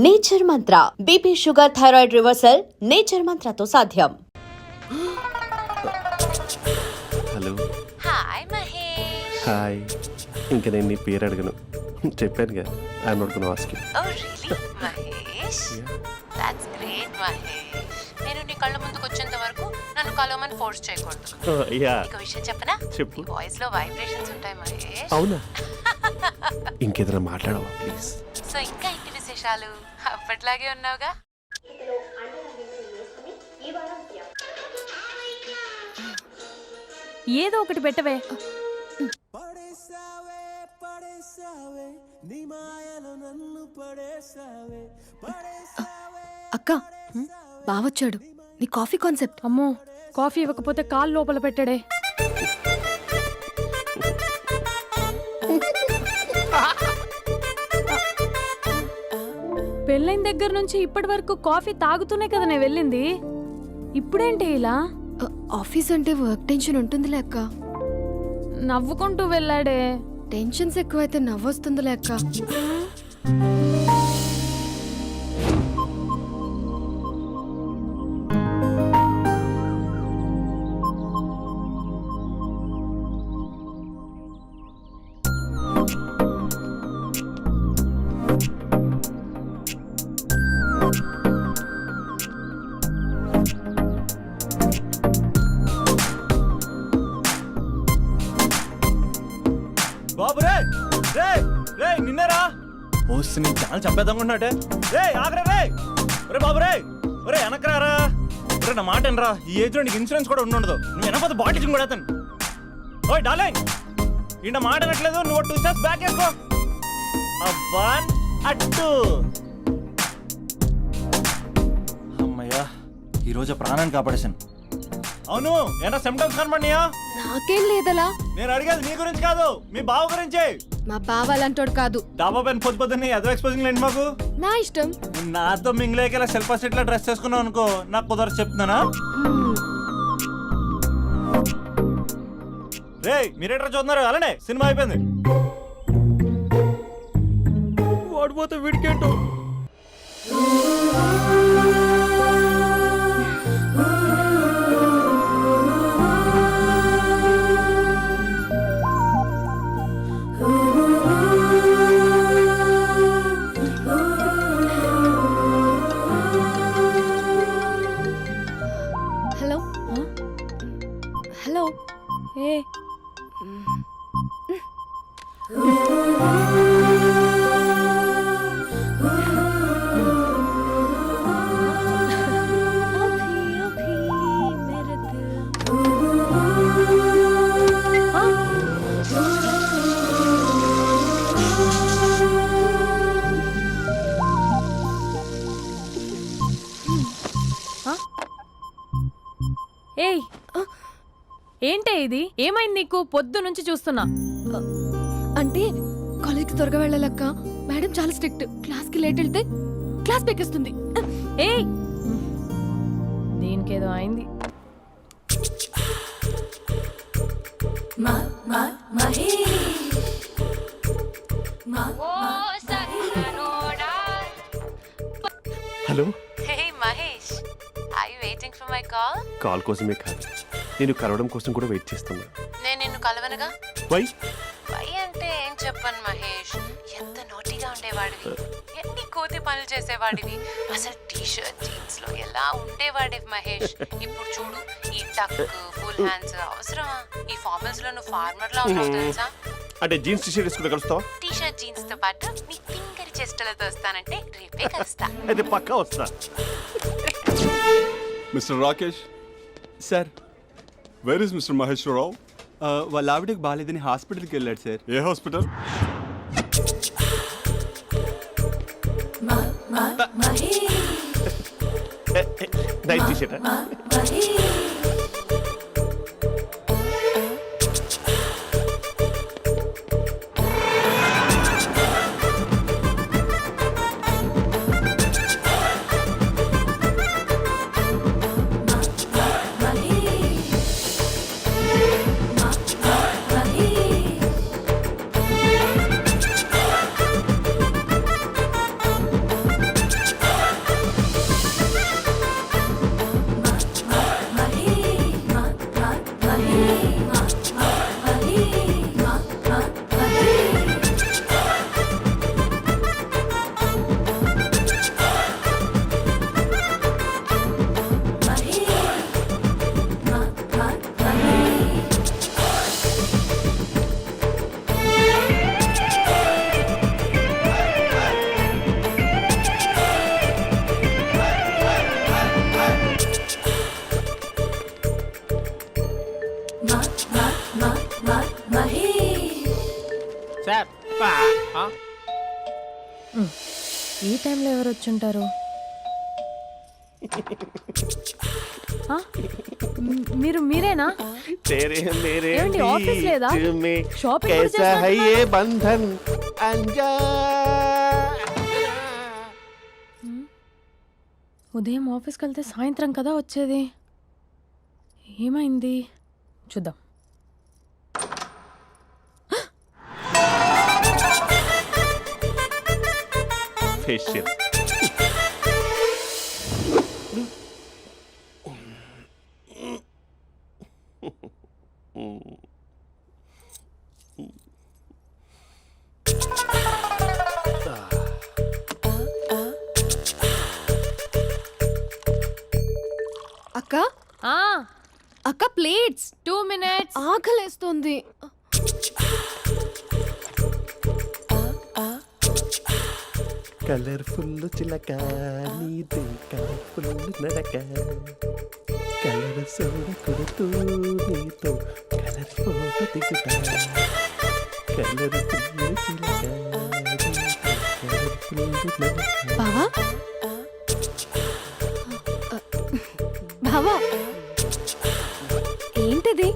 Nature Mantra BP sugar thyroid reversal Nature మంత్రతో సాధ్యం. Hello. Hi Mahesh. Hi. ఇంకా నేను నీ పేరు అడగను, చెప్పానుగా. I'm not gonna ask you. Oh really Mahesh, that's great Mahesh. నేను నీ కళ్ళ ముందుకు వచ్చేంత వరకు నన్ను కలవమని ఫోర్స్ చేయకూడదు. ఒక విషయం చెప్పనా? చెప్పు. వాయిస్ లో వైబ్రేషన్స్ ఉంటాయి మహేష్. అవునా? ఇంకేదైనా మాట్లాడవా ప్లీజ్? సో ఇంకా ఇంటి విశేషాలు అప్పట్లాగే ఉన్నావుగా? ఏదో ఒకటి పెట్టవే. అక్క బావొచ్చాడు. నీ కాఫీ కాన్సెప్ట్. అమ్మో, కాఫీ ఇవ్వకపోతే కాలు లోపల పెట్టాడే. పెళ్ళైన దగ్గర నుంచి ఇప్పటి వరకు కాఫీ తాగుతూనే కదా నేను వెళ్ళింది. ఇప్పుడేంటి ఇలా? ఆఫీస్ అంటే వర్క్ టెన్షన్ ఉంటుందిలే అక్క. నవ్వుకుంటూ వెళ్ళాడే. టెన్షన్స్ ఎక్కువైతే నవ్వొస్తుందిలే అక్క. బాబు రే రే రే నిన్నరా వస్తే నేను చాలా చంపేద్దామనుకున్నాటే. రే ఆగరా రే. ఒరే బాబు రే, ఒరే వెనకరారా. ఒరే నా మాట వినరా, ఈ ఏజ్ లో నీకు ఇన్సూరెన్స్ కూడా ఉండదు. నువ్వు వెనకపోతే బాటిల్ కూడా అతను. ఓయ్ డార్లింగ్, ఈ నా మాట అనట్లేదు. నువ్వు 2 స్టెప్స్ బ్యాక్ వేసుకో. వన్ అట్టు. అమ్మయ్యా, ఈరోజు ప్రాణాన్ని కాపాడేశాను. అవును, ఏనా సిమ్టమ్స్ కనబడినాయా? నాకేం లేదలా. నేను అడిగేది నీ గురించి కాదు, మీ బావ గురించి. మా బావ అలాంటోడు కాదు. డాబా పైన పొద్దు పొద్దున్నే ఎదో ఎక్స్పోజింగ్ లేండి మాకు. నా ఇష్టం. నాతో మింగిలేక సెల్ఫ్ అసిట్ లా డ్రెస్ చేసుకున్నావు అనుకో, నాకు కుదరదు చెప్తున్నానా? రే మీరేట్రా చూస్తున్నారు? అలానే సినిమా అయిపోయింది. వాడిపోతే వీడికేంటో. Hello hello. ఏ ఏయ్, ఏంటే ఇది? ఏమైంది నీకు? పొద్దు నుంచి చూస్తున్నా. అంటే కాలేజ్కి త్వరగా వెళ్ళాలక్క. మేడం చాలా స్ట్రిక్ట్. క్లాస్కి లేట్ వెళ్తే క్లాస్ పెక్కేస్తుంది. ఏయ్, దీనికేదో అయింది. Hello. Hey Mahesh, are you waiting for my call? Call కోసమే కాదు, నేను కలవడం కోసం కూడా వెయిట్ చేస్తున్నా. నేను నిన్ను కలవనుగా. వై? వై అంటే ఏం చెప్పను మహేష్. ఎంత నోటిగా ఉండేవాడివి, ఎన్ని కోతి పనులు చేసేవాడివి. అసలు టీ షర్ట్ జీన్స్ లో ఎలా ఉండేవాడివి మహేష్. ఇప్పుడు చూడు, ఈ టక్ ఫుల్ హ్యాండ్స్ అవసరమా? ఈ ఫార్మల్స్ లో నువ్వు ఫార్మర్ లా ఉన్నావు తెలుసా? అంటే జీన్స్ టీ షర్ట్ వేసుకుంటే కలుస్తావా? టీ షర్ట్ జీన్స్ తో పాటు నీ ఫింగర్ చెస్టలతో వస్తానంటే రేపే కలుస్తా. అయితే పక్కా వస్తా. Mister Rakesh sir, where is mister Maheshwararao? వాళ్ళ ఆవిడకి బాగాలేదని హాస్పిటల్కి వెళ్ళాడు సార్. ఏ హాస్పిటల్? Night T shirt. టైంలో ఎవరు వచ్చుంటారు? ఆ? మీరేనా? तेरे मेरे ఏమండి, ఆఫీస్ లేదా? बीच में షాపింగ్ కూడా कैसा है చేస్తున్నట్టున్నారు? ये बंधन अंजा ఉదయం ఆఫీస్కి వెళ్తే సాయంత్రం కదా వచ్చేది. ఏమైంది చూద్దాం. फेशियल అక్క ఆ, అక్క ప్లేట్స్ 2 minutes. ఆకలేస్తుంది. కలర్ఫుల్ చిలక నీదే కలర్ఫుల్ నడక కలర్ సోడ కొడుతూ నీతో కలర్ ఫోటో దిగుతా కలర్ఫుల్ చిలక కలర్ఫుల్ నడక. బావా బావా ఏంటిది?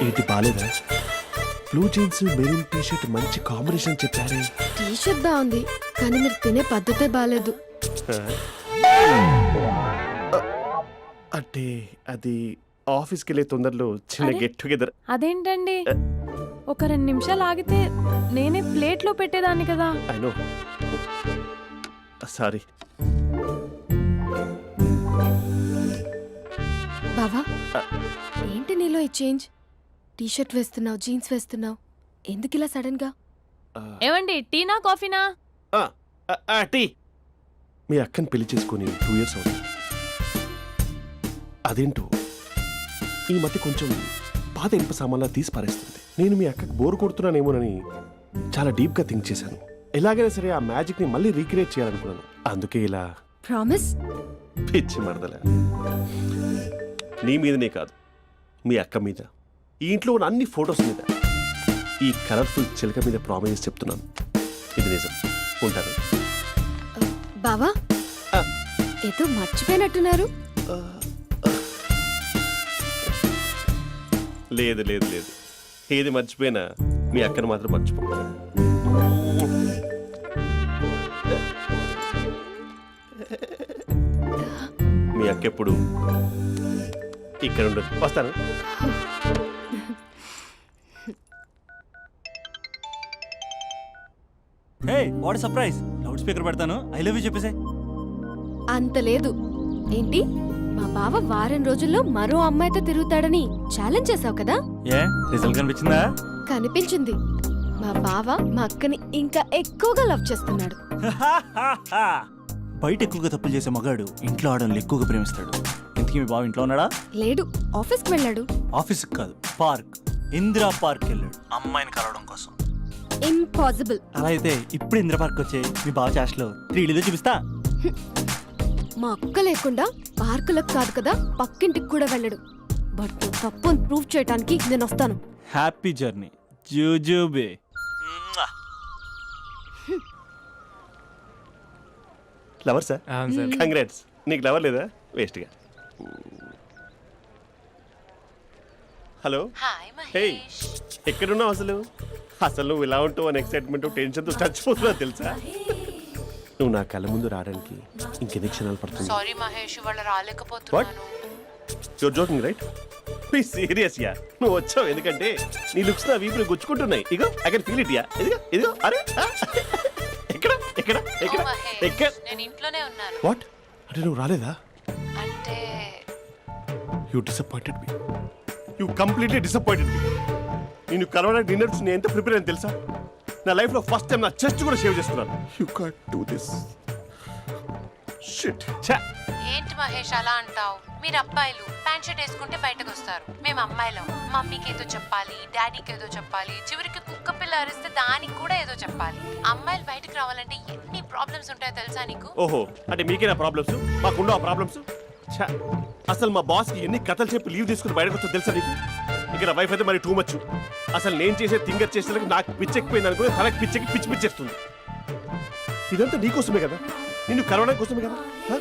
ఏంటి బాలేదా? Blue jeans maroon T shirt మంచి కాంబినేషన్ చెప్పారే. టీ షర్ట్ బాగుంది కానీ మీరు తినే పద్ధతే బాగాలేదు. అంటే అది ఆఫీస్కి వెళ్ళే తొందరలో చిన్న అరే. Get together. అదేంటండి, ఒక 2 నిమిషాలు ఆగితే నేనే ప్లేట్లో పెట్టేదాన్ని కదా. I know, sorry. బావా ఏంటి నీలో ఈ చేంజ్? టీ షర్ట్ వేస్తున్నావు, జీన్స్ వేస్తున్నావు, ఎందుకు ఇలా సడన్ గా? ఏమండి, టీనా కాఫీనా? టీ. మీ అక్కని పెళ్లి చేసుకొని 2 years అవుతుంది. అదేంటో ఈ మధ్య కొంచెం పాత ఇనుప సామాన్లా తీసి పారేస్తుంది. నేను మీ అక్కకి బోర్ కొడుతున్నానేమోనని చాలా డీప్గా థింక్ చేశాను. ఎలాగైనా సరే ఆ మ్యాజిక్ని మళ్ళీ రీక్రియేట్ చేయాలనుకున్నాను. అందుకే ఇలా ప్రామిస్? పిచ్చి మరదల. నీ మీదనే కాదు, మీ అక్క మీద, ఈ ఇంట్లో ఉన్న అన్ని ఫొటోస్ మీద, ఈ కలర్ఫుల్ చిలక మీద ప్రామిస్ చెప్తున్నాను. ఇది నిజం. ఉంటాను. బావా ఆ. ఏదో మర్చిపోయినట్టున్నారు. లేదు లేదు లేదు, ఏది మర్చిపోయినా మీ అక్కను మాత్రం మర్చిపో. మీ అక్క ఎప్పుడు ఇక్కడ ఉండదు. వస్తాను. Hey what surprise. Loud speaker పెడతాను, ఐ లవ్ యూ చెప్పేసే. అంత లేదు. ఏంటి, మా బావ వారం రోజుల్లో మరో అమ్మాయితో తిరుగుతాడని ఛాలెంజ్ చేసావు కదా? ఏ రిజల్ట్ కనిపించిందా? కనిపించింది. మా బావ మా అక్కని ఇంకా ఎక్కువగా లవ్ చేస్తున్నాడు. బయట ఎక్కువగా తప్పులు చేసే మగాడు ఇంట్లో ఆడవాళ్ళు ఎక్కువగా ప్రేమిస్తాడు. ఇంతకీ మీ బావ ఇంట్లో ఉన్నాడా? లేడు, ఆఫీస్కి వెళ్ళాడు. ఆఫీస్కి కాదు, పార్క్, ఇందిరా పార్క్ వెళ్ళాడు అమ్మాయిని కలవడం కోసం. ఇంపాసిబుల్. అలా అయితే ఇప్పుడు ఇందిరా పార్క్ వచ్చే మీ బావ చాష్లో 3Dలో చూపిస్తా. మా అక్క లేకుండా పార్కులకు కాదు కదా పక్కింటికి కూడా వెళ్ళడు. బట్ నువ్వు తప్పు అని ప్రూవ్ చేయడానికి నేను వస్తాను. హ్యాపీ జర్నీ జూజూబే. Lover sir, congrats. నీకు లవర్ లేదా? వేస్ట్గా. హలో. Hi hey, Mahesh. ఎక్కడున్నావు అసలు? అసలు నువ్వు ఇలా ఉంటావు అని ఎక్సైట్మెంట్ టెన్షన్తో చచ్చిపోతున్నావు తెలుసా? నువ్వు నా కళ్ళ ముందు రావడానికి ఇంకెన్ని క్షణాలు పడుతుంది? సారీ మహేష్, ఇవాళ రాలేకపోతున్నాను. Your joking right? Please serious ya. నువ్వు వచ్చావు ఎందుకంటే నీ లుక్స్ నా వీపుని గుచ్చుకుంటున్నాయి. ఇగో I can feel it ya. ఇదిగో ఇదిగో. అరే ఎక్కడ ఎక్కడ ఎక్కడ ఓ మహేష్, ఎక్కడ? నేను ఇంట్లోనే ఉన్నాను. వాట్? అంటే నువ్వు రాలేదా? అంటే you disappointed me. You completely disappointed me. నేను కలవడానికి డిన్నర్స్ నేను ఎంత ప్రిపేర్ అని తెలుసా? నా లైఫ్లో ఫస్ట్ టైం నా చెస్ట్ కూడా సేవ్ చేస్తున్నాను. You can't do this. Shit. ఛా. ఏంటి మహేష్ అలా అంటావు? మీరు అబ్బాయిలు ప్యాంట్ షర్ట్ వేసుకుంటే బయటకు వస్తారు. మేము అమ్మాయిలం, మమ్మీకి ఏదో చెప్పాలి, డాడీకి ఏదో చెప్పాలి, చివరికి కుక్క పిల్ల అరిస్తే దానికి కూడా ఏదో చెప్పాలి. అమ్మాయిలు బయటకు రావాలంటే ఎన్ని ప్రాబ్లమ్స్ ఉంటాయో తెలుసా నీకు? ఓహో, అంటే మీకేనా ప్రాబ్లమ్స్? మాకుండా ప్రాబ్లమ్స్? ఛా. అసలు మా బాస్కి ఎన్ని కథలు చెప్పి లీవ్ తీసుకుని బయటకు వచ్చా తెలుసా నీకు? ఇక్కడ వైఫ్ అయితే మరి టూ మచ్. అసలు నేను చేసే థింగర్ చేసేందుకు నాకు పిచ్చెక్కిపోయింది అనుకుని తనకి పిచ్చెక్కి పిచ్చి పిచ్చేస్తుంది. ఇదంతా నీకోసమే కదా, నిన్ను కలవడం కోసమే కదా. హ?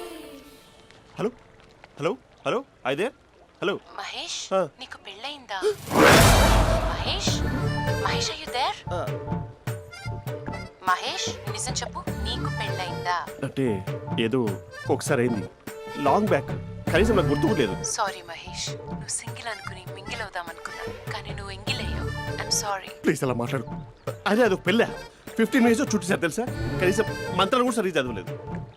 హలో హలో హలో అయితే హలో. మహేష్ ఆ. నీకు పెళ్ళయిందా? Mahesh Mahesh are you there? మహేష్ నిజం చెప్పు, నీకు పెళ్ళయిందా? అంటే ఏదో ఒకసారి అయింది, లాంగ్ బ్యాక్, కనీసం నాకు గుర్తు కూడా లేదు. సారీ మహేష్, నువ్వు సింగిల్ అనుకుని మింగిల్ అవుదాం అనుకున్నా, కానీ నువ్వు ఎంగిల్ అయ్యావు. I'm sorry. ప్లీజ్ అలా మాట్లాడు. అదే అదొక పెళ్ళ 15 మినిట్స్ చుట్టేసారు తెలుసా, కనీసం మంత్రాలు కూడా సరిగ్గా చదవలేదు,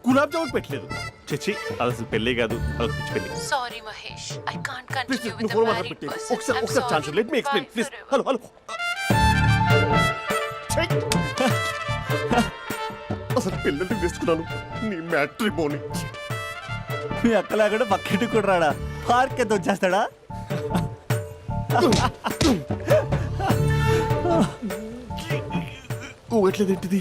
గులాబ్ జామున్ పెట్టలేదు. చచ్చి అది అసలు పెళ్ళే కాదు, అదొక పిచ్చి పెళ్ళి. Sorry Mahesh, I can't please continue నువ్వు విత్ ఫోన్ ద మాట్లాడి మ్యారీడ్ పెట్టి పర్సన్. ఒకసారి chance let me explain please. Hello hello. అసలు పెళ్ళంటే వేసుకున్నాను నీ మ్యాట్రీ బోని. మీ అక్కలాగా పక్కింటికి కూడా రాడా? పార్క్ ఎంత వచ్చేస్తాడా? ఊగట్లేదేంటిది?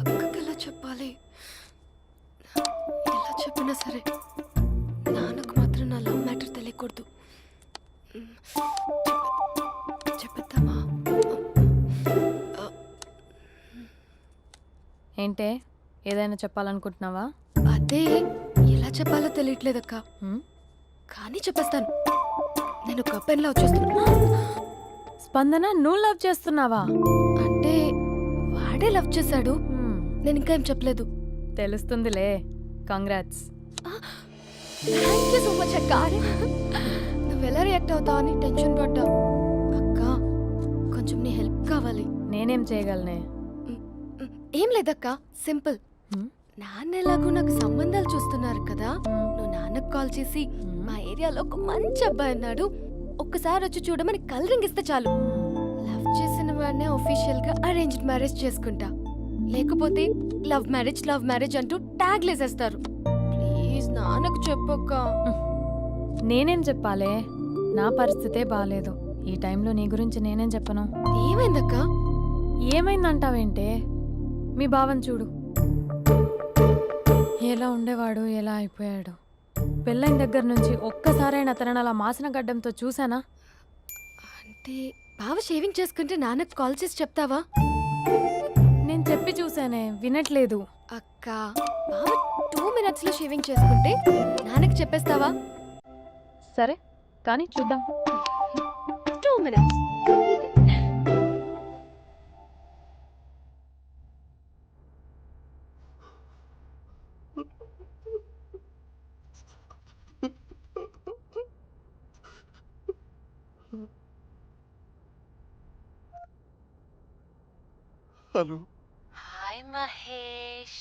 అక్కకి ఎలా చెప్పాలి? ఎలా చెప్పినా సరే నాన్నకు మాత్రం నా లవ్ మ్యాటర్ తెలియకూడదు. చెప్పేద్దామా? ఏంటే ఏదైనా చెప్పాలనుకుంటున్నావా? అదే ఎలా చెప్పాలో తెలియట్లేదక్క, హ్మ్? కానీ చెప్పేస్తాను. నేను ఒక అబ్బాయిలా వచ్చేస్తున్నా. స్పందన, నువ్వు లవ్ చేస్తున్నావా? అంటే వాడే లవ్ చేశాడు, హ్మ్, నేను ఇంకా ఏం చెప్పలేదు. తెలుస్తుందిలే. Congrats. Thank you so much అక్క. నువ్వు ఎలా రియాక్ట్ అవుతావు అని టెన్షన్ పడ్డా. అక్క కొంచెం నీ హెల్ప్ కావాలి. నేనేం చేయగలనే? ఏం లేదక్క, సింపుల్. హ్మ్? నాన్న ఎలాగో నాకు సంబంధాలు చూస్తున్నారు కదా, నువ్వు నాన్నకు కాల్ చేసి మా ఏరియాలో ఒక మంచి అబ్బాయి అన్నాడు, ఒక్కసారి వచ్చి చూడమని కలరింగ్ ఇస్తే చాలు. లవ్ చేసిన వాడినే ఒఫీషియల్ గా అరేంజ్డ్ మ్యారేజ్ చేసుకుంటా. లేకపోతే లవ్ మ్యారేజ్ అంటూ ట్యాగ్ లేసేస్తారు. ప్లీజ్ నాన్నకు చెప్పక్క. నేనేం చెప్పాలే? నా పరిస్థితే బాగాలేదు. ఈ టైంలో నీ గురించి నేనేం చెప్పను? ఏమైందక్క? ఏమైందంటావేంటే? మీ భావం చూడు, ఎలా ఉండేవాడు, ఎలా అయిపోయాడు. పెళ్ళైన దగ్గర నుంచి ఒక్కసారైనా తనని అలా మాసిన గడ్డంతో చూసానా? అంటే బావ షేవింగ్ చేసుకుంటే నాన్నకు కాల్ చేసి చెప్తావా? నేను చెప్పి చూసానే, వినట్లేదు. అక్క బావ 2 minutes లో షేవింగ్ చేసుకుంటే నాన్నకి చెప్పేస్తావా? సరే కానీ చూద్దాం. 2 minutes. హలో. హాయ్ మహేష్.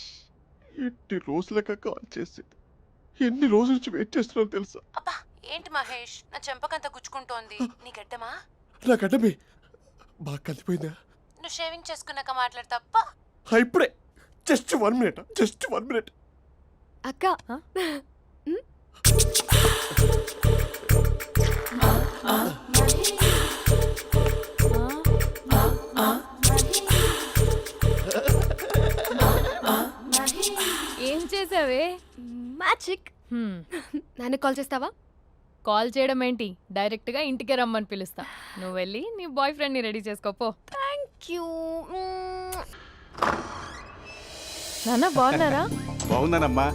ఎన్ని రోజులుగా కాల్ చేసింది, ఎన్ని రోజుల నుంచి వెయిట్ చేస్తున్నాను తెలుసా? అబ్బా ఏంటి మహేష్, నా చెంపకంత గుచ్చుకుంటోంది. నీ గడ్డమా? నా గడ్డమే బాగా కలిపోయిందా? నువ్వు షేవింగ్ చేసుకున్నాక మాట్లాడు తప్ప. ఇప్పుడే జస్ట్ 1 minute. అక్క ఏం చేసావే? మ్యాజిక్. నాన్నకు కాల్ చేస్తావా? కాల్ చేయడం ఏంటి, డైరెక్ట్గా ఇంటికే రమ్మని పిలుస్తా. నువ్వు వెళ్ళి నీ బాయ్ ఫ్రెండ్ని రెడీ చేసుకోపో. Thank you. నాన్న బాగున్నారా? బాగున్నానమ్మా.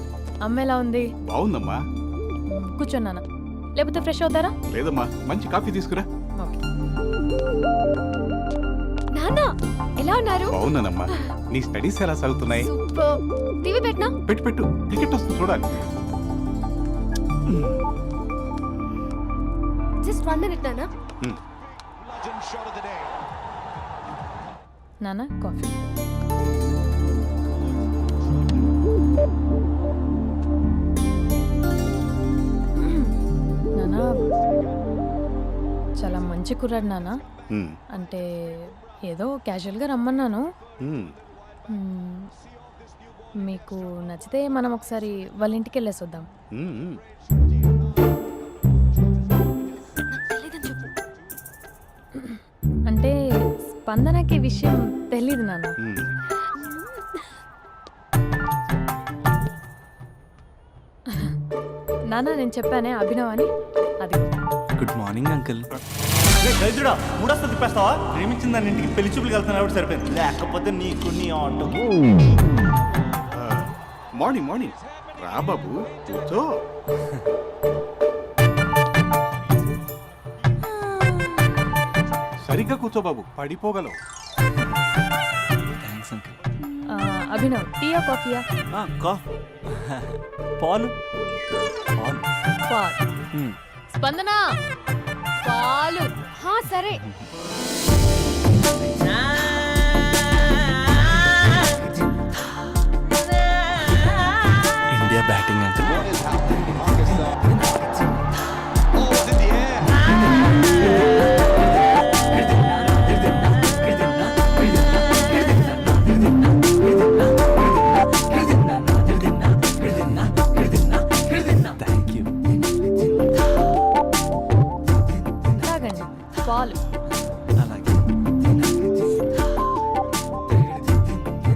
అమ్మ ఎలా ఉంది? బాగుందమ్మా. కూర్చోన్నానా, లేకపోతే ఫ్రెష్ అవుతారా? లేదమ్మా, మంచి కాఫీ తీసుకురా. ఓకే. నాన్న ఎలా ఉన్నారు? బాగున్నానమ్మా. నీ స్టడీస్ ఎలా సాగుతున్నాయి? సూపర్. టీవీ పెట్టనా? పెట్టు, క్రికెట్ వస్తుంది చూడాలి. జస్ట్ 1 minute నాన్న. నాన్న కాఫీ. నాన్న చాలా మంచి కుర్రాడు నాన్న. అంటే ఏదో క్యాజువల్గా రమ్మన్నాను. మీకు నచ్చితే మనం ఒకసారి వాళ్ళ ఇంటికి వెళ్ళేసి వద్దాం. తెలీదని చెప్పు. అంటే స్పందనకి విషయం తెలీదు నాన్న. నాన్న నేను చెప్పానే అభినవ్ అని అది గుడ్ మార్నింగ్ అంకుల్. రైతుడా మూడొస్తా తిప్పేస్తావా? ప్రేమించిన దాని ఇంటికి పెళ్లి చూపులకు వెళ్తాను కాబట్టి సరిపోయింది, లేకపోతే నీకు నీ ఆటో. మార్నింగ్ మార్నింగ్ రా బాబు కూర్చో. సరిగ్గా కూర్చో బాబు, పడిపోగలవు. Thanks uncle. అభినవ్ టీయా కాఫీయా? పాలు పాలు. పాలు. స్పందన పాలు. హా సరే. India batting uncle. Thank you. తాగండి పాలు. అలాగే.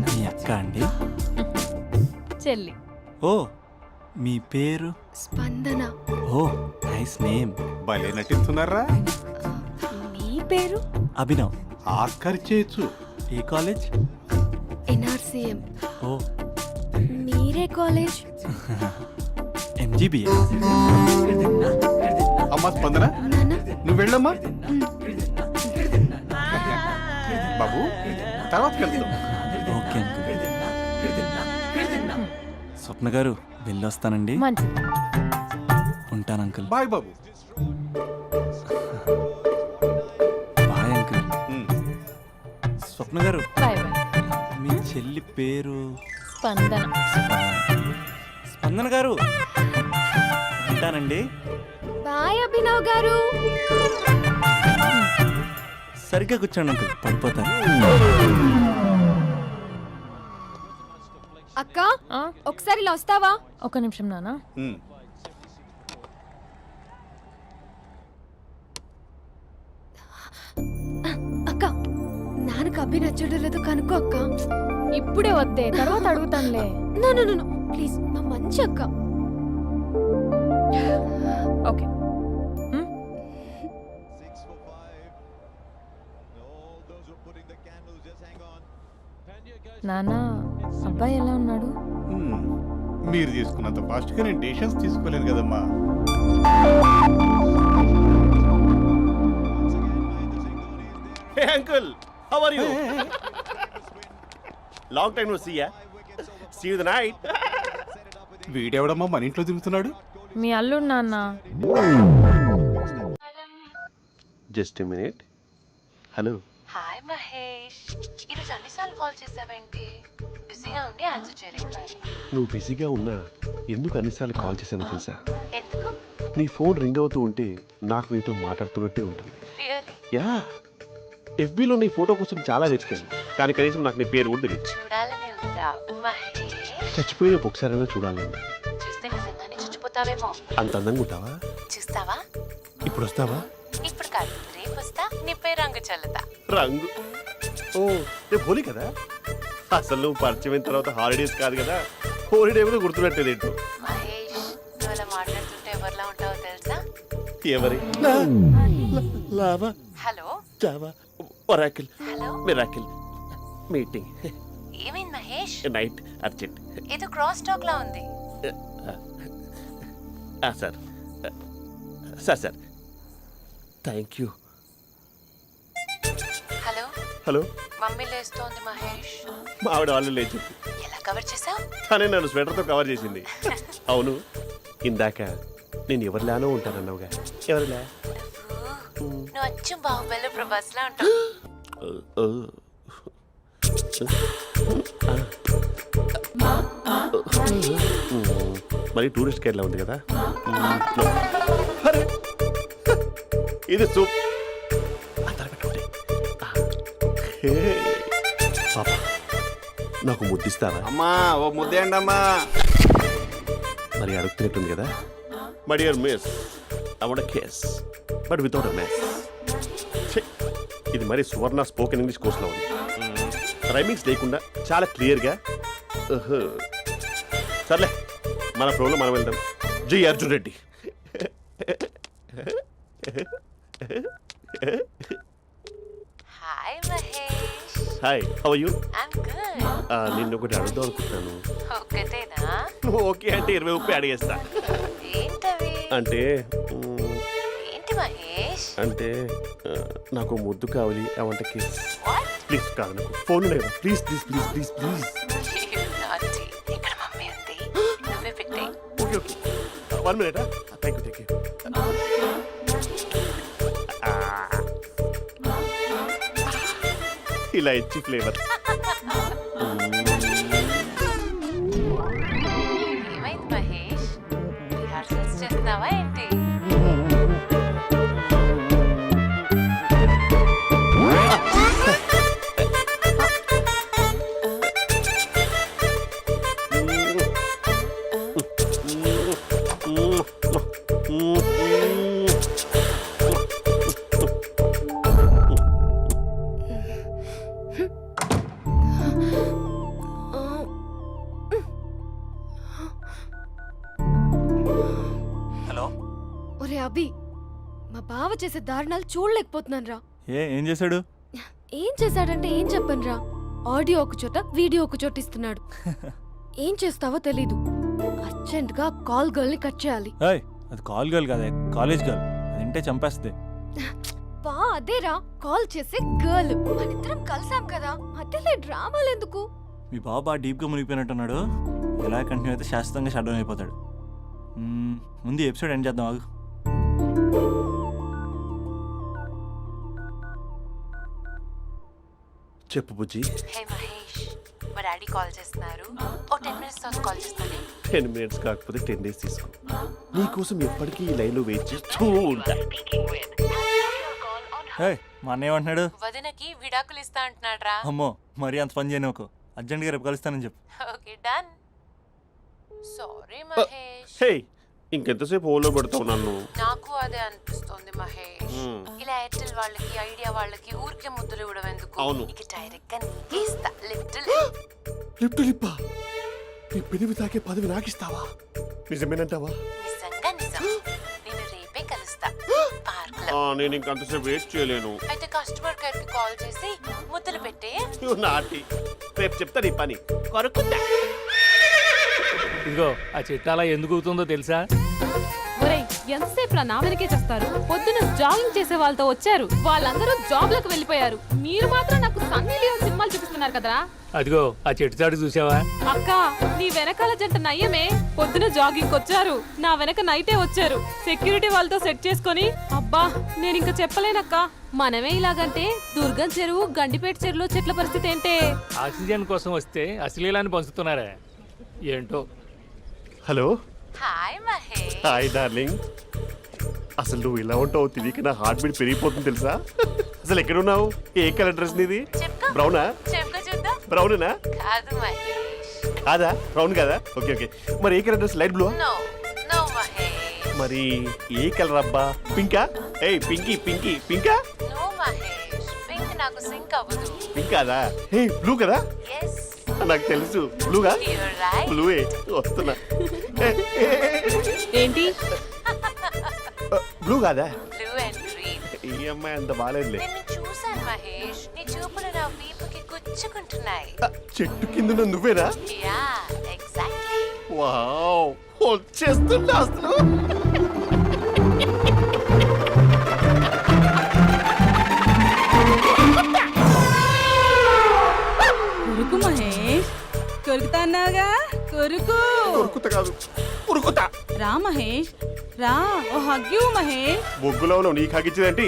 మీ అక్క అండి? చెల్లి. ఓ మీ పేరు? స్పందన. ఓ నైస్ నేమ్. భలే నటిస్తున్నారా? మీ పేరు? అభినవ్. ఆస్కర్ చేయొచ్చు. ఏ కాలేజ్? ఎన్ఆర్సీఎం. ఓ మీరే కాలేజ్? ఎంజీబీఏ. అమ్మా స్పందన నాన్న నువ్వు వెళ్ళమ్మా. బాబు తర్వాత వెళ్తాం. Okay uncle. స్వప్న గారు వెళ్ళొస్తానండి. మంచిది. ఉంటాను అంకుల్. బాయ్ బాబు. Bye uncle. స్వప్న గారు బాయ్ బాయ్. మీ చెల్లి పేరు? స్పందన. స్పందన గారు ఉంటానండి. బాయ్ అభినవ్ గారు. సరిగ్గా కూర్చోండి అంకుల్, పడిపోతాను. అక్క ఆ? ఒకసారి ఇలా వస్తావా? ఒక నిమిషం నాన్న. అక్క నాన్నకు అభి నచ్చడం లేదో కనుక్కో అక్క. ఇప్పుడే వద్దే, తర్వాత అడుగుతానులే. నో నో నో ప్లీజ్, మా మంచి అక్క. ఓకే. నాన్న అబ్బాయి ఎలా ఉన్నాడు? మీరు తీసుకున్నంత ఫాస్ట్గా నేను డెసిషన్స్ తీసుకోలేను కదమ్మా. Hey uncle, how are you? Long time no see ya. See you the night. వీడెవడమ్మా మన ఇంట్లో తిరుగుతున్నాడు? మీ అల్లుడు నాన్న. Just a minute. Hello. Hi Mahesh, ఈరోజు అన్నిసార్లు కాల్ చేసావేంటి? బిజీగా ఉండి ఆన్సర్ చేయలేదు. నువ్వు బిజీగా ఉన్నా ఎందుకు అన్నిసార్లు కాల్ చేశాను తెలుసా? ఎందుకు? నీ ఫోన్ రింగ్ అవుతూ ఉంటే నాకు నీతో మాట్లాడుతున్నట్టే ఉంటుంది. రియల్లీ? యా, ఎఫ్బీలో నీ ఫోటో కోసం చాలా వెతికాను, కానీ కనీసం నాకు నీ పేరు కూడా తెలియదు. చూడాలని ఉందా మహేష్? చచ్చిపోయిన ఒకసారైనా చూడాలి. చూస్తే నిజంగానే చచ్చిపోతావేమో. అంత అందంగా ఉంటావా? చూస్తావా? ఇప్పుడు వస్తావా? ఇప్పుడు కాదు, రేపు వస్తా, నీపై రంగు చల్లుతా. రంగు? ఓ రేపు హోలీ కదా. అసలు నువ్వు పరిచయం తర్వాత హాలిడేస్ కాదు కదా, హోలిడే కూడా గుర్తుపెట్టేది ఏంటో. మహేష్, నువ్వు అలా మాట్లాడుతుంటే ఎవరిలా ఉంటావో తెలుసా? ఎవరి? Lava, hello Java, Oracle, hello, miracle, meeting, ఏమైంది మహేష్? Night, urgent. ఏదో క్రాస్ టాక్ లా ఉంది. Sir sir sir thank you. Hello, hello, mummy లేస్తోంది మహేష్. మా ఆవిడ వాళ్ళు లేచి ఎలా కవర్ చేసావు? తనే నన్ను స్వెటర్తో కవర్ చేసింది. అవును, ఇందాక నేను ఎవరిలానో ఉంటానన్నావుగా, ఎవరిలా? నువ్వు అచ్చం బాహుబలి ప్రభాస్ లా ఉంటావు. మరి టూరిస్ట్ గైడ్లా ఉంది కదా. అరే, ఇది సూప్. పాప, నాకు ముద్దిస్తావా? అమ్మా ఓ ముద్దేయండి అమ్మా. మరి అడుగుతున్నట్టుంది కదా. My dear miss, I want kiss but without a mess. ఇది మరి సువర్ణ స్పోకెన్ ఇంగ్లీష్ కోర్సులో ఉంది. రైమింగ్స్ లేకుండా చాలా క్లియర్గా. సర్లే, మన ఫ్లోలో మనం వెళ్దాం. జై Arjun Reddy. Hi Mahesh. Hi, how are you? I'm good. నిన్ను ఒకటి అడుగుదాం అనుకుంటున్నాను. ఒక్కటేనా? నువ్వు ఓకే అంటే 20 అడిగేస్తా. ఏంటవి? అంటే ఏంటి మహేష్? అంటే నాకు ముద్దు కావాలి. అవంటకి వాట్? ప్లీజ్ కాదు, నాకు ఫోన్ లేదా, please please please please please. నాటి ఇక్కడ మమ్మీ ఉంది, నువ్వే పెట్టే. Okay okay, 1 minute. Thank you. ఇలా ఇచ్చి ఫ్లేవర్. ఏమైంది మహేష్? రిహార్సల్స్ చేస్తున్నావా ఏంటి? హలో. ఒరే అభి, మా బావ చేసే దారుణాలు చూడలేకపోతున్నాను రా. ఏం చేశాడు? ఏం చేశాడంటే ఏం చెప్పను రా. ఆడియో ఒక చోట, వీడియో ఒక చోట ఇస్తున్నాడు. ఏం చేస్తావో తెలీదు. అర్జెంట్ గా కాల్ గర్ల్ ని కట్ చేయాలి. ఏయ్, అది కాల్ గర్ల్ కాదే, కాలేజ్ గర్ల్. అది వింటే చంపేస్తుంది. బా అదేరా, కాల్ చేసే గర్ల్. మనిద్దరం కలిసాం కదా, మధ్యలో డ్రామాలు ఎందుకు? మీ బాబు బాగా డీప్గా మునిగిపోయినట్టున్నాడు. ఎలా కంటిన్యూ అయితే శాశ్వతంగా షట్ డౌన్ అయిపోతాడు. ముందు ఎపిసోడ్ ఎండ్ చేద్దాం ఆగు. చెప్పు బుజ్జి. హే మహేష్, మా డాడీ కాల్ చేస్తున్నారు. ఓ 10 minutes తర్వాత కాల్ చేస్తాను. 10 minutes కాకపోతే 10 days తీసుకో. నీకోసం ఎప్పటికీ ఈ లైన్లో వెయిట్ చేస్తూ ఉంటా. ఏయ్, మా అన్న ఏమంటున్నాడు? వదినకి విడాకులు ఇస్తా అంటున్నాడు రా. అమ్మో, మరీ అంత పని చేయను. ఒక అర్జెంట్గా రేపు కలుస్తానని చెప్పు. Okay done. సారీ మహేష్. హే, ఇంకెంతసేపు హోల్లో పెడతావు నన్ను? నాకు అదే అనిపిస్తుంది మహేష్. ఇలా ఎయిర్టెల్ వాళ్ళకి, ఐడియా వాళ్ళకి ఊరికే ముద్దులు ఇవ్వడం ఎందుకు? అవును. ఇక డైరెక్ట్ గా నీకే ఇస్తా. లిటిల్ లిప్టు లిప్పా, నీ పెనివి తాకే పదవి నాకిస్తావా? నిజమేనంటావా? నిజంగా నిజం. నేను రేపే కలుస్తా పార్క్ లో. నేను ఇంకంతసేపు వెయిట్ చేయలేను. అయితే కస్టమర్ కేర్ కి కాల్ చేసి ముద్దులు పెట్టే. నువ్వు నాటి, రేపు చెప్తా నీ పని. కొరుకుందా? ఇదిగో ఆ చెట్టు అలా ఎందుకు అవుతుందో తెలుసా? ఒరేయ్, ఎంతసేపు నా వెనకే చేస్తారు? పొద్దున జాగింగ్ చేసే వాళ్ళతో వచ్చారు, వాళ్ళందరూ జాబ్లకు వెళ్ళిపోయారు. మీరు మాత్రం నాకు సన్నీ లియోన్ సినిమాలు చూపిస్తున్నారు కదరా. అదిగో ఆ చెట్టు చాటు చూసావా? అక్క, నీ వెనకాల జంట నయ్యమే. పొద్దున జాగింగ్ వచ్చారు, నా వెనక నైటే వచ్చారు. సెక్యూరిటీ వాళ్ళతో సెట్ చేసుకొని, అబ్బా నేను ఇంకా చెప్పలేనక్క. మనమే ఇలాగంటే దుర్గం చెరువు, గండిపేట చెరువులో చెట్ల పరిస్థితి ఏంటే? ఆక్సిజన్ కోసం వస్తే అశ్లీలాన్ని పంచుతున్నారా ఏంటో. Hello. Hi Mahesh. Hi darling. అసలు నువ్వు ఇలా ఉంటావు తిరిగి నా హార్ట్ బీట్ పెరిగిపోతుంది తెలుసా? అసలు ఎక్కడున్నావు? ఏ కలర్ డ్రెస్ నీది? చెప్పుకో. బ్రౌనా? చెప్పుకో చూద్దాం. బ్రౌనేనా? కాదు మహేష్. కాదా? బ్రౌన్ కదా? Okay okay. మరి ఏ colour dress? Light blue? No no Mahesh. మరి ఏ కలర్ అబ్బా? పింకా? ఏయ్ పింకీ పింకీ పింకా? నో మహేష్, పింక్ నాకు సింక్ అవ్వదు. పింక్ కాదా? హే బ్లూ కదా? ఎస్, నాకు తెలుసు. బ్లూగా? You're right. బ్లూవే వస్తున్నా. ఏంటి? బ్లూ కాదా? Blue and green. ఈ అమ్మాయి అంత బాగాలేదులే. నిన్ను చూశాను మహేష్, నీ చూపులు నా వీపుకి గుచ్చుకుంటున్నాయి. చెట్టు కింద నువ్వేనా? Yeah exactly. వావ్, వచ్చేస్తున్నా అసలు. కొరుకు మహేష్, కొరుకుతా అన్నావుగా, కొరుకు. ఉరుకుతా కాదు, ఉరుకుతా. రా మహేష్, రా. ఓ హగ్గు మహేష్. బొగ్గులో ఉన్నావు, నీకు హగించదేంటి?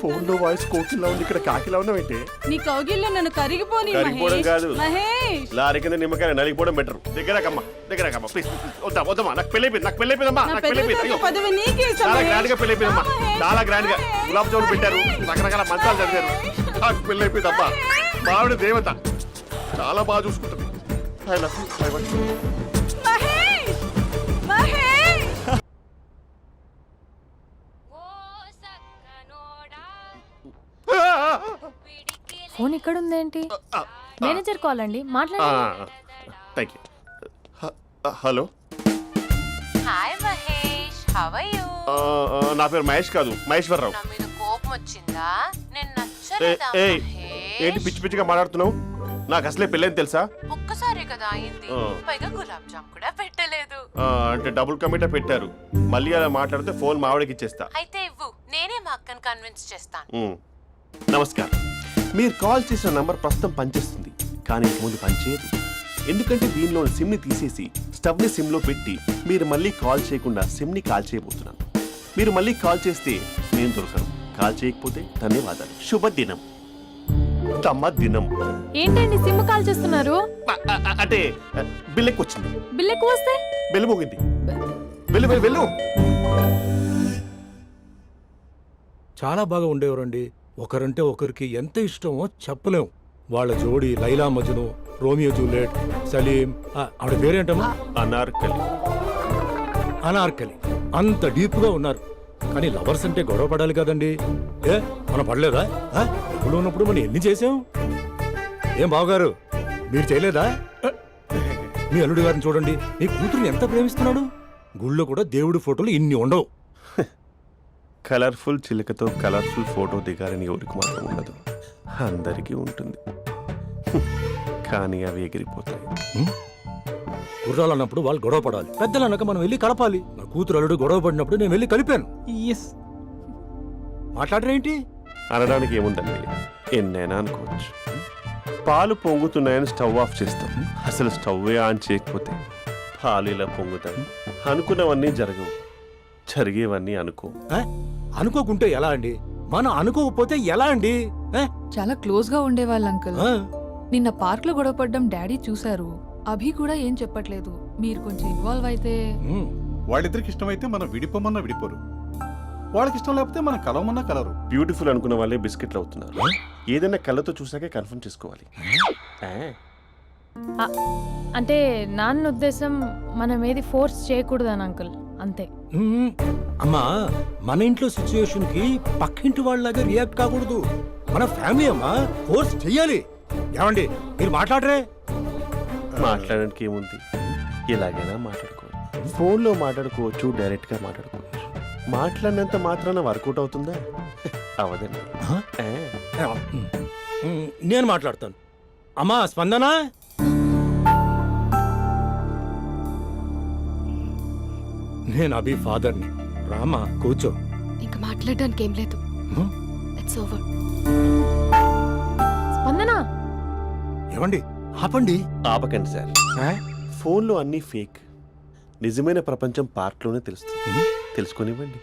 ఫోన్ లో వాయిస్ కోకిలా ఉంది, ఇక్కడ కాకిలా ఉన్నావేంటి? నీ కౌగిల్లో నన్ను కరిగిపోని కరిగిపోవడం మహేష్. కాదు. మహేష్, లారీ కింద నిమ్మకాయ నలిగిపోవడం బెటర్. దగ్గరకమ్మా దగ్గరకమ్మా ప్లీజ్. వద్దా వద్దమ్మా, నాకు పెళ్ళైపోయింది, నాకు పెళ్ళైపోయిందమ్మా, నా నాకు పెళ్ళైపోయింది. పెద్ద అయ్యో, పదవి నీకే ఇస్తా చాలా మహేష్. గ్రాండ్ గా పెళ్ళైపోయిందమ్మా, రా మహేష్, చాలా గ్రాండ్ గా. మహేష్. గులాబ్ జామున్ పెట్టారు, రకరకాల మంచాలు చదివారు. నాకు పెళ్ళైపోయిందమ్మా. మావిడ దేవత, చాలా బాగా చూసుకుంటుంది. I love you. I want you. Mahesh, Mahesh. Phone ఇక్కడ ఉందేంటి? మేనేజర్ కాల్ అండి, మాట్లాడండి. Thank you. Hello. Hi how are you? నా పేరు మహేష్ కాదు, మహేశ్వరరావు. నా మీద కోపం వచ్చిందా? నేను ఏయ్, నచ్చలేదా ఏయ్, మహేష్? ఏంటి పిచ్చి పిచ్చిగా మాట్లాడుతున్నావు? నాకు అసలే పెళ్ళని తెలుసా? ఒక్కసారే కదా అయింది, ఆ. పైగా గులాబ్ జామ్ కూడా పెట్టలేదు. అంటే డబుల్ కమిటా పెట్టారు. మళ్ళీ అలా మాట్లాడితే ఫోన్ మావిడకి ఇచ్చేస్తా. అయితే ఇవ్వు, నేనే మా అక్కని కన్విన్స్ చేస్తాను. నమస్కారం. మీరు కాల్ చేసిన నంబర్ ప్రస్తుతం పనిచేస్తుంది, కానీ ఇక ముందు పనిచేయదు. ఎందుకంటే దీనిలో సిమ్ని తీసేసి స్టవ్ని సిమ్లో పెట్టి మీరు మళ్ళీ కాల్ చేయకుండా సిమ్ని కాల్ చేయబోతున్నాను. మీరు మళ్ళీ కాల్ చేస్తే నేను దొరకను, కాల్ చేయకపోతే ధన్యవాదాలు. శుభదినం. తమ దినం. ఏంటండి సిమ్ కాల్ చేస్తున్నారు? అంటే బిల్ ఎక్కువ వచ్చింది. బిల్ ఎక్కువ వస్తే బెల్లు మోగింది. వెళ్ళు వెళ్ళు వెళ్ళు. చాలా బాగా ఉండేవారండి. ఒకరంటే ఒకరికి ఎంత ఇష్టమో చెప్పలేం. వాళ్ళ జోడి లైలా మజ్ను, రోమియో జూలియట్, సలీం, ఆవిడ పేరేంటమ్మా? అనార్కలి. అనార్కలి. అంత డీప్ గా ఉన్నారు. కానీ లవర్స్ అంటే గొడవ పడాలి కదండి. మనం పడలేదా? ఎప్పుడు ఉన్నప్పుడు మనం ఎన్ని చేసాం? ఏం బావగారు, మీరు చేయలేదా? మీ అల్లుడి గారిని చూడండి, మీ కూతురుని ఎంత ప్రేమిస్తున్నాడు. గుళ్ళో కూడా దేవుడి ఫోటోలు ఇన్ని ఉండవు. కలర్ఫుల్ చిలుకతో కలర్ఫుల్ ఫోటో దిగాలని ఎవరికి మాత్రం ఉండదు, అందరికీ ఉంటుంది. కానీ అవి ఎగిరిపోతాయి. గుర్రాలు అన్నప్పుడు వాళ్ళు గొడవ పడాలి, పెద్దలు అన్నాక మనం వెళ్ళి కలపాలి. నా కూతురు అల్లుడు గొడవ పడినప్పుడు నేను వెళ్ళి కలిపాను. మాట్లాడరేంటి? అనడానికి ఏముందండి, ఎన్నైనా అనుకోవచ్చు. పాలు పొంగుతున్నాయని స్టవ్ ఆఫ్ చేస్తాం, అసలు స్టవ్ ఆన్ చేయకపోతే పాలు ఇలా పొంగుతాయి. అనుకున్నవన్నీ జరగవు, జరిగేవన్నీ అనుకో. అనుకోకుంటే ఎలా అండి? మనం అనుకోకపోతే ఎలా అండి? చాలా క్లోజ్ గా ఉండేవాళ్ళు అంకుల్. నిన్న పార్క్ లో గొడవపడ్డం డాడీ చూశారు. అభి కూడా ఏం చెప్పట్లేదు. మీరు కొంచెం ఇన్వాల్వ్ అయితే. వాళ్ళిద్దరికి ఇష్టమైతే మనం విడిపోమన్నా విడిపోరు, వాళ్ళకి ఇష్టం లేకపోతే మనం కలవమన్నా కలరు. బ్యూటిఫుల్ అనుకున్న వాళ్ళే బిస్కెట్లు అవుతున్నారు. ఏదైనా కళ్ళతో చూసాకే కన్ఫర్మ్ చేసుకోవాలి. అంటే నాన్న ఉద్దేశం మనం ఏది ఫోర్స్ చేయకూడదని అంకుల్, అంతే. అమ్మా, మన ఇంట్లో సిచ్యుయేషన్ కి పక్కింటి వాళ్ళలాగా రియాక్ట్ కాకూడదు. మన ఫ్యామిలీ అమ్మా, ఫోర్స్ చెయ్యాలి. ఏమండి మీరు మాట్లాడరే? మాట్లాడడానికి ఏముంది, ఎలాగైనా మాట్లాడుకోవచ్చు. ఫోన్లో మాట్లాడుకోవచ్చు, డైరెక్ట్గా మాట్లాడుకోవచ్చు. మాట్లాడినంత మాత్రాన వర్కౌట్ అవుతుందా? అవదండి. నేను మాట్లాడతాను. అమ్మా స్పందన, నేను అభి ఫాదర్ని. రామా కూర్చో. ఇంకా మాట్లాడడానికి ఏం లేదు. It's over. స్పందన, ఏమండి ఆపండి. ఆపకండి సార్. ఫోన్లో అన్నీ ఫేక్, నిజమైన ప్రపంచం పార్ట్లోనే తెలుస్తుంది. తెలుసుకొనివ్వండి.